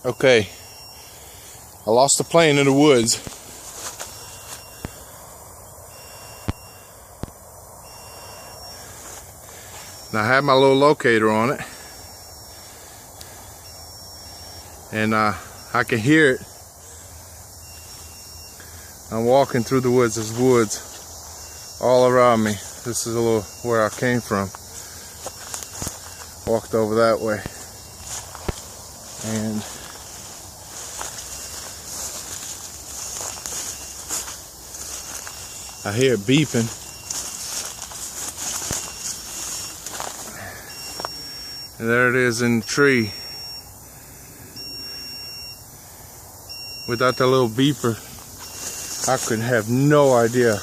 Okay, I lost the plane in the woods. And I had my little locator on it, and I can hear it. I'm walking through the woods. There's woods all around me. This is a little where I came from. Walked over that way, and I hear it beeping. And there it is in the tree. Without that little beeper, I could have no idea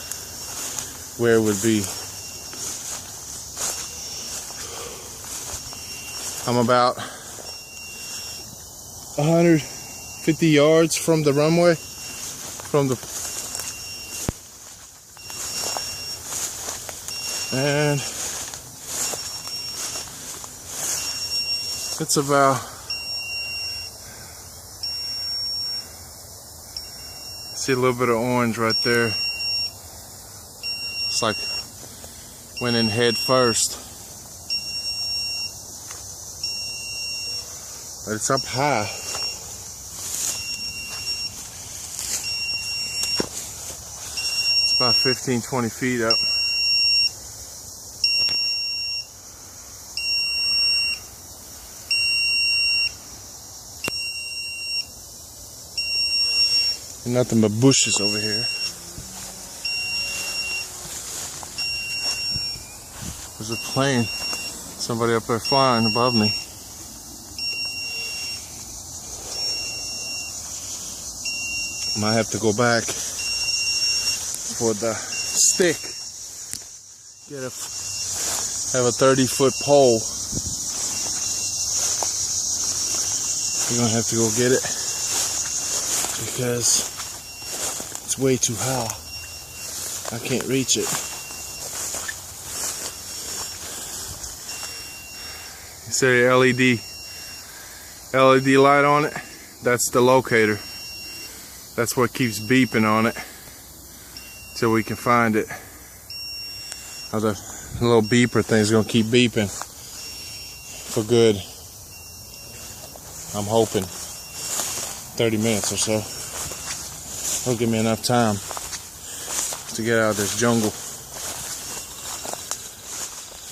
where it would be. I'm about 150 yards from the runway, and it's about, see a little bit of orange right there. It's like went in head first. But it's up high. It's about 15-20 feet up. And nothing but bushes over here. There's a plane. Somebody up there flying above me. Might have to go back for the stick. Have a 30-foot pole. You're gonna have to go get it because it's way too high. I can't reach it. You see the LED light on it? That's the locator. That's what keeps beeping on it till we can find it. Now the little beeper thing's gonna keep beeping for good. I'm hoping 30 minutes or so. It'll give me enough time to get out of this jungle.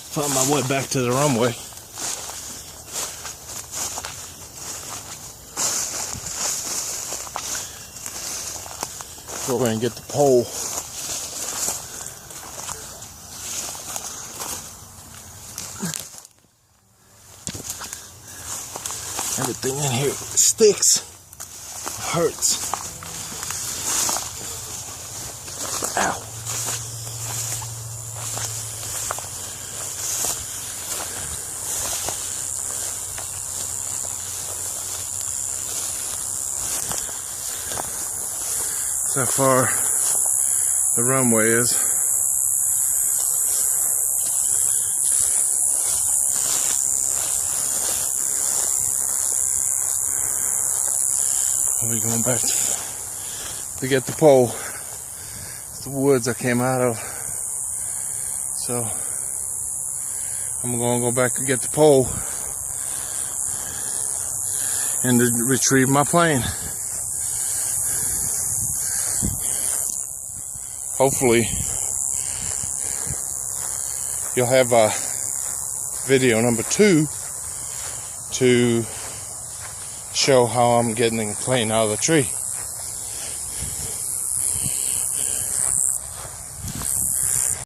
Find my way back to the runway. Go ahead and get the pole. Everything in here sticks. Hurts. Ow. That's how far the runway is. We're going back to get the pole. It's the woods I came out of. So I'm going to go back and get the pole and to retrieve my plane. Hopefully you'll have video number 2 to show how I'm getting the plane out of the tree.